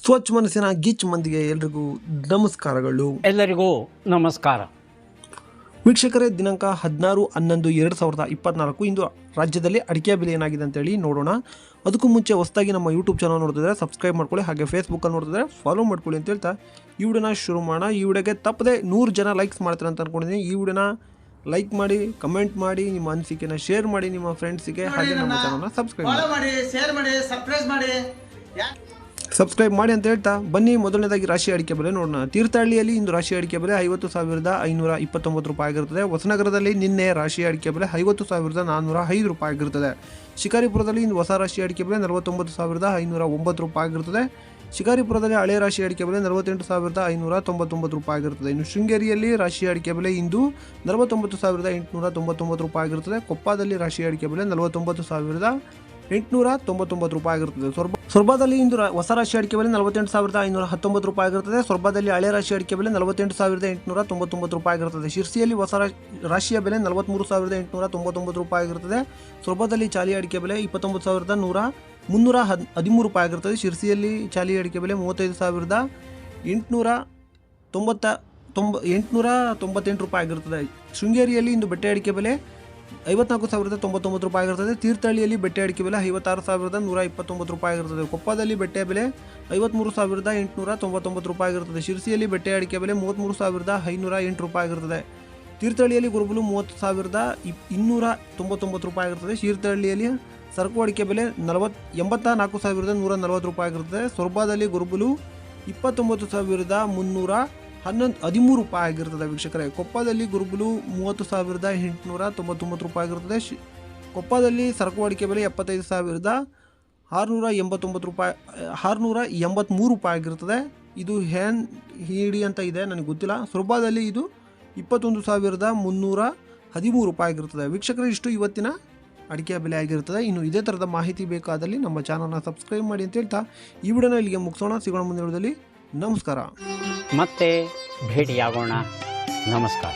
ಸ್ವಚ್ಛ ಮನಸ್ಸಿನ ಗಿಚ್ ಮಂದಿಗೆ ಎಲ್ಲರಿಗೂ ನಮಸ್ಕಾರಗಳು. ವೀಕ್ಷಕರೇ, ದಿನಾಂಕ 16/11/2024 ಇಂದು ರಾಜ್ಯದಲ್ಲಿ ಅಡಿಕೆ ಬೆಲೆ ಏನಾಗಿದೆ ಅಂತೇಳಿ ನೋಡೋಣ. ಅದಕ್ಕೂ ಮುಂಚೆ ಹೊಸದಾಗಿ ನಮ್ಮ ಯೂಟ್ಯೂಬ್ ಚಾನಲ್ ನೋಡ್ತಿದ್ರೆ ಸಬ್ಸ್ಕ್ರೈಬ್ ಮಾಡ್ಕೊಳ್ಳಿ, ಹಾಗೆ ಫೇಸ್ಬುಕ್ಕಲ್ಲಿ ನೋಡ್ತಿದ್ರೆ ಫಾಲೋ ಮಾಡ್ಕೊಳ್ಳಿ ಅಂತ ಹೇಳ್ತಾ ಈ ವಿಡಿಯೋನ ಶುರು ಮಾಡೋಣ. ಈ ವಿಡಿಯೋಗೆ ತಪ್ಪದೆ 100 ಜನ ಲೈಕ್ಸ್ ಮಾಡ್ತಾರೆ ಅಂತ ಅನ್ಕೊಂಡಿದ್ದೀನಿ. ಈ ವಿಡಿಯೋನ ಲೈಕ್ ಮಾಡಿ, ಕಮೆಂಟ್ ಮಾಡಿ, ನಿಮ್ಮ ಅನಿಸಿಕೆನ ಶೇರ್ ಮಾಡಿ ನಿಮ್ಮ ಫ್ರೆಂಡ್ಸಿಗೆ, ಹಾಗೆ ನಮ್ಮ ಚಾನಲ್ನ ಸಬ್ಸ್ಕ್ರೈಬ್ ಮಾಡಿ ಅಂತ ಹೇಳ್ತಾ ಬನ್ನಿ ಮೊದಲನೇದಾಗಿ ರಾಶಿ ಅಡಿಕೆ ಬೆಲೆ ನೋಡೋಣ. ತೀರ್ಥಹಳ್ಳಿಯಲ್ಲಿ ಇಂದು ರಾಶಿ ಅಡಿಕೆ ಬೆಲೆ 50,529 ರೂಪಾಯಿ ಆಗಿರುತ್ತದೆ. ಹೊಸನಗರದಲ್ಲಿ ನಿನ್ನೆ ರಾಶಿ ಅಡಿಕೆ ಬೆಲೆ 50,405 ರೂಪಾಯಿ ಆಗಿರುತ್ತದೆ. ಶಿಕಾರಿಪುರದಲ್ಲಿ ಇಂದು ಹೊಸ ರಾಶಿ ಅಡಿಕೆ ಬೆಲೆ 49,509 ರೂಪಾಯಿ ಆಗಿರುತ್ತದೆ. ಶಿಕಾರಿಪುರದಲ್ಲಿ ಹಳೆ ರಾಶಿ ಅಡಿಕೆ ಬೆಲೆ 48,599 ರೂಪಾಯಿ ಆಗಿರುತ್ತದೆ. ಇನ್ನು ಶೃಂಗೇರಿಯಲ್ಲಿ ರಾಶಿ ಅಡಿಕೆ ಬೆಲೆ ಇಂದು 49,899 ರೂಪಾಯಿ ಆಗಿರುತ್ತದೆ. ಕೊಪ್ಪದಲ್ಲಿ ರಾಶಿ ಅಡಿಕೆ ಬೆಲೆ 49,899 ರೂಪಾಯಿ ಆಗಿರುತ್ತದೆ. ಸೊರಬದಲ್ಲಿ ಇಂದು ಹೊಸ ರಾಶಿ ಅಡಿಕೆ ಬೆಲೆ 48,519 ರೂಪಾಯಿ ಆಗಿರುತ್ತದೆ. ಸೊರಬದಲ್ಲಿ ಹಳೆ ರಾಶಿ ಅಡಿಕೆ ಬೆಲೆ 48,899 ರೂಪಾಯಿ ಆಗಿರುತ್ತದೆ. ಶಿರ್ಸಿಯಲ್ಲಿ ಹೊಸ ರಾಶಿಯ ಬೆಲೆ 43,899 ರೂಪಾಯಿ ಆಗಿರುತ್ತದೆ. ಸೊರಬದಲ್ಲಿ ಚಾಲಿ ಅಡಿಕೆ ಬೆಲೆ 29,313 ರೂಪಾಯಿ ಆಗಿರುತ್ತದೆ. ಶಿರ್ಸಿಯಲ್ಲಿ ಚಾಲಿ ಅಡಿಕೆ ಬೆಲೆ 35,898 ರೂಪಾಯಿ ಆಗಿರುತ್ತದೆ. ಶೃಂಗೇರಿಯಲ್ಲಿ ಇಂದು ಬೆಟ್ಟೆ ಅಡಿಕೆ ಬೆಲೆ 54,099 ರೂಪಾಯಿ ಆಗಿರುತ್ತದೆ. ತೀರ್ಥಹಳ್ಳಿಯಲ್ಲಿ ಬೆಟ್ಟೆ ಅಡಿಕೆ ಬೆಲೆ 56,129 ರೂಪಾಯಿ ಆಗಿರುತ್ತದೆ. ಕೊಪ್ಪದಲ್ಲಿ ಬೆಟ್ಟೆ ಬೆಲೆ 53,899 ರೂಪಾಯಿ ಆಗಿರುತ್ತದೆ. ಶಿರ್ಸಿಯಲ್ಲಿ ಬೆಟ್ಟೆ ಅಡಿಕೆ ಬೆಲೆ 33,508 ರೂಪಾಯಿ ಆಗಿರುತ್ತದೆ. ತೀರ್ಥಹಳ್ಳಿಯಲ್ಲಿ ಗುರುಬಲು 30,299 ರೂಪಾಯಿ ಆಗಿರುತ್ತದೆ. ತೀರ್ಥಹಳ್ಳಿಯಲ್ಲಿ ಸರಕು ಅಡಿಕೆ ಬೆಲೆ 84,140 ರೂಪಾಯಿ ಆಗಿರುತ್ತದೆ. ಸೊರಬದಲ್ಲಿ ಗುರುಬಲು 29,313 ರೂಪಾಯಿ ಆಗಿರುತ್ತದೆ. ವೀಕ್ಷಕರೇ, ಕೊಪ್ಪದಲ್ಲಿ ಗುರುಬಲು 30,899 ರೂಪಾಯಿ ಆಗಿರುತ್ತದೆ. ಕೊಪ್ಪದಲ್ಲಿ ಸರಕು ಅಡಿಕೆ ಬೆಲೆ 75,683 ರೂಪಾಯಿ ಆಗಿರುತ್ತದೆ. ಇದು ಹ್ಯಾನ್ ಹಿಡಿ ಅಂತ ಇದೆ, ನನಗೆ ಗೊತ್ತಿಲ್ಲ. ಸೊರಬದಲ್ಲಿ ಇದು 21,313 ರೂಪಾಯಿ ಆಗಿರುತ್ತದೆ. ವೀಕ್ಷಕರೇ, ಇಷ್ಟು ಇವತ್ತಿನ ಅಡಿಕೆ ಬೆಲೆ ಆಗಿರುತ್ತದೆ. ಇನ್ನು ಇದೇ ಥರದ ಮಾಹಿತಿ ಬೇಕಾದಲ್ಲಿ ನಮ್ಮ ಚಾನಲ್ನ ಸಬ್ಸ್ಕ್ರೈಬ್ ಮಾಡಿ ಅಂತ ಹೇಳ್ತಾ ಈ ವಿಡಿಯೋನ ಇಲ್ಲಿಗೆ ಮುಗಿಸೋಣ. ಸಿಗೋಣ ಮುಂದಿನ ವಿಡಿಯೋದಲ್ಲಿ. ನಮಸ್ಕಾರ. ಮತ್ತೆ ಭೇಟಿಯಾಗೋಣ. ನಮಸ್ಕಾರ.